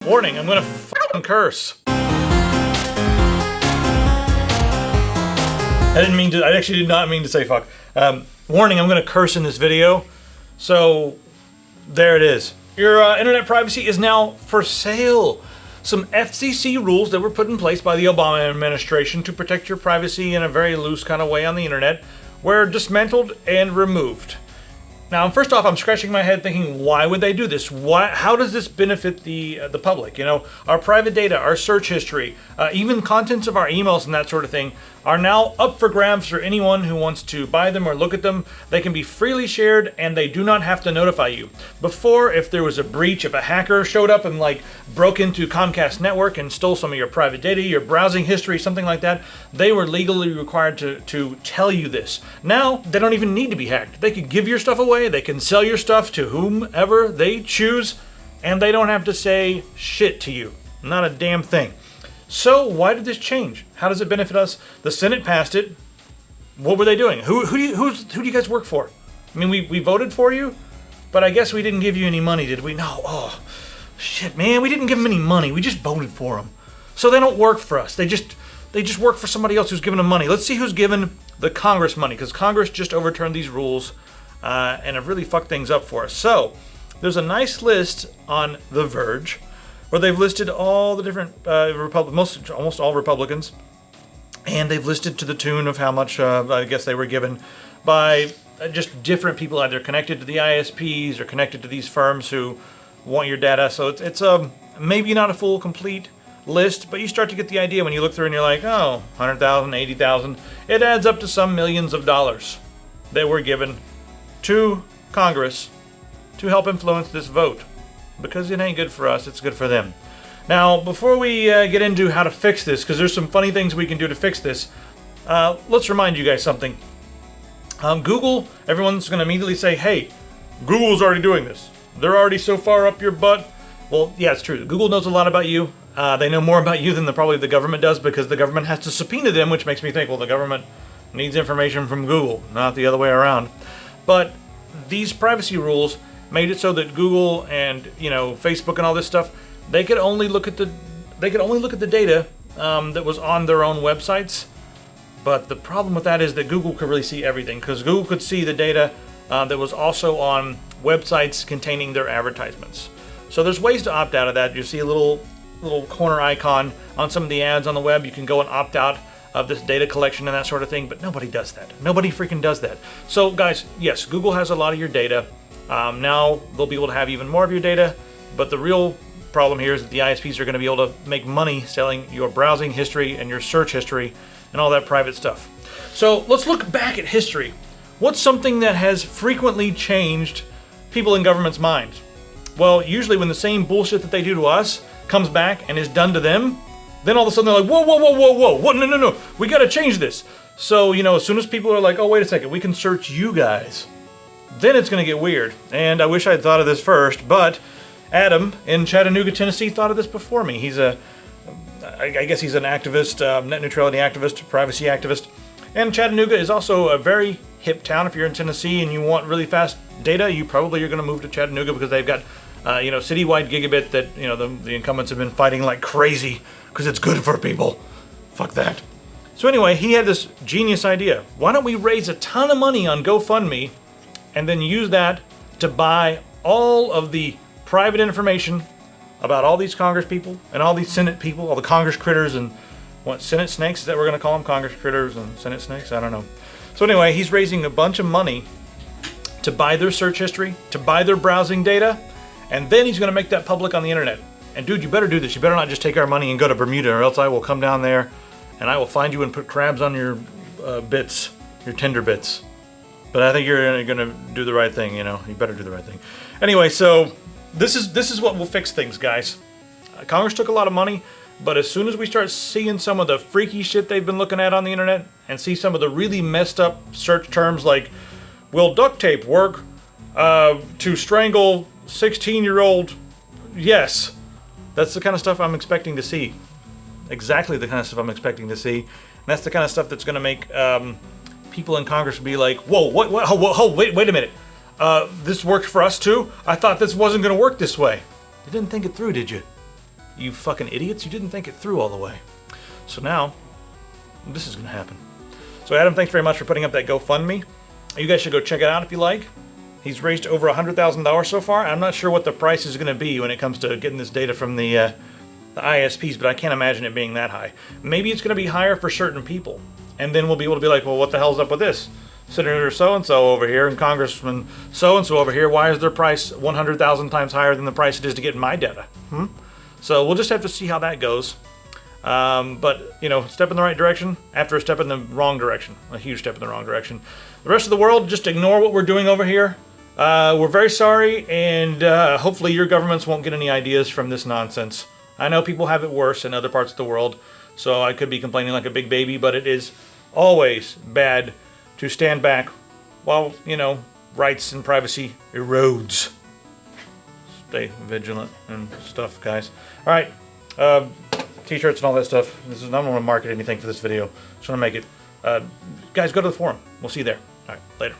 Warning, I'm gonna f***ing curse. I actually did not mean to say fuck. Warning, I'm gonna curse in this video. So, there it is. Your internet privacy is now for sale. Some FCC rules that were put in place by the Obama administration to protect your privacy in a very loose kind of way on the internet were dismantled and removed. Now, first off, I'm scratching my head thinking, why would they do this? How does this benefit the public? You know, our private data, our search history, even contents of our emails and that sort of thing are now up for grabs for anyone who wants to buy them or look at them. They can be freely shared and they do not have to notify you. Before, if there was a breach, if a hacker showed up and like broke into Comcast network and stole some of your private data, your browsing history, something like that, they were legally required to tell you this. Now, they don't even need to be hacked. They could give your stuff away. They can sell your stuff to whomever they choose, and they don't have to say shit to you. Not a damn thing. So why did this change? How does it benefit us? The Senate passed it. What were they doing? Who do you guys work for? I mean, we voted for you, but I guess we didn't give you any money, did we? No. Oh, shit, man. We didn't give them any money. We just voted for them. So they don't work for us. They just work for somebody else who's giving them money. Let's see who's giving the Congress money, because Congress just overturned these rules and have really fucked things up for us. So, there's a nice list on The Verge where they've listed all the different almost all Republicans, and they've listed to the tune of how much I guess they were given by just different people either connected to the ISPs or connected to these firms who want your data. So it's maybe not a full complete list, but you start to get the idea when you look through and you're like, oh, 100,000, 80,000. It adds up to some millions of dollars that were given to Congress to help influence this vote, because it ain't good for us, it's good for them. Now, before we get into how to fix this, because there's some funny things we can do to fix this, let's remind you guys something. Google, everyone's going to immediately say, hey, Google's already doing this. They're already so far up your butt. Well, yeah, it's true. Google knows a lot about you. They know more about you than probably the government does, because the government has to subpoena them, which makes me think, well, the government needs information from Google, not the other way around. But these privacy rules made it so that Google and Facebook and all this stuff, they could only look at the data that was on their own websites. But the problem with that is that Google could really see everything, because Google could see the data that was also on websites containing their advertisements. So there's ways to opt out of that. You see a little corner icon on some of the ads on the web. You can go and opt out of this data collection and that sort of thing, but nobody does that. Nobody freaking does that. So guys, yes, Google has a lot of your data. Now they'll be able to have even more of your data, but the real problem here is that the ISPs are going to be able to make money selling your browsing history and your search history and all that private stuff. So let's look back at history. What's something that has frequently changed people in government's minds? Well, usually when the same bullshit that they do to us comes back and is done to them, then all of a sudden they're like, whoa, no, we got to change this. So, as soon as people are like, oh, wait a second, we can search you guys, then it's going to get weird. And I wish I had thought of this first, but Adam in Chattanooga, Tennessee thought of this before me. He's I guess he's an activist, net neutrality activist, privacy activist. And Chattanooga is also a very hip town. If you're in Tennessee and you want really fast data, you probably are going to move to Chattanooga, because they've got citywide gigabit that, the incumbents have been fighting like crazy because it's good for people. Fuck that. So anyway, he had this genius idea. Why don't we raise a ton of money on GoFundMe and then use that to buy all of the private information about all these Congress people and all these Senate people, all the Congress critters and what, Senate snakes? Is that what we're going to call them? Congress critters and Senate snakes? I don't know. So anyway, he's raising a bunch of money to buy their search history, to buy their browsing data, and then he's going to make that public on the internet. And dude, you better do this. You better not just take our money and go to Bermuda, or else I will come down there and I will find you and put crabs on your bits, your tender bits. But I think you're going to do the right thing, You better do the right thing. Anyway, so this is what will fix things, guys. Congress took a lot of money, but as soon as we start seeing some of the freaky shit they've been looking at on the internet and see some of the really messed up search terms like, will duct tape work to strangle 16-year-old? Yes. That's the kind of stuff I'm expecting to see. Exactly the kind of stuff I'm expecting to see. And that's the kind of stuff that's going to make people in Congress be like, whoa, wait a minute. This worked for us too? I thought this wasn't going to work this way. You didn't think it through, did you? You fucking idiots, you didn't think it through all the way. So now, this is gonna happen. So Adam, thanks very much for putting up that GoFundMe. You guys should go check it out if you like. He's raised over $100,000 so far. I'm not sure what the price is gonna be when it comes to getting this data from the ISPs, but I can't imagine it being that high. Maybe it's gonna be higher for certain people. And then we'll be able to be like, well, what the hell's up with this? Senator so-and-so over here and Congressman so-and-so over here, why is their price 100,000 times higher than the price it is to get my data? So we'll just have to see how that goes. But, you know, step in the right direction after a step in the wrong direction. A huge step in the wrong direction. The rest of the world, just ignore what we're doing over here. We're very sorry, and hopefully your governments won't get any ideas from this nonsense. I know people have it worse in other parts of the world, so I could be complaining like a big baby, but it is always bad to stand back while, you know, rights and privacy erodes. Stay vigilant and stuff, guys. All right, t-shirts and all that stuff. I don't want to market anything for this video. Just want to make it. Guys, go to the forum. We'll see you there. All right, later.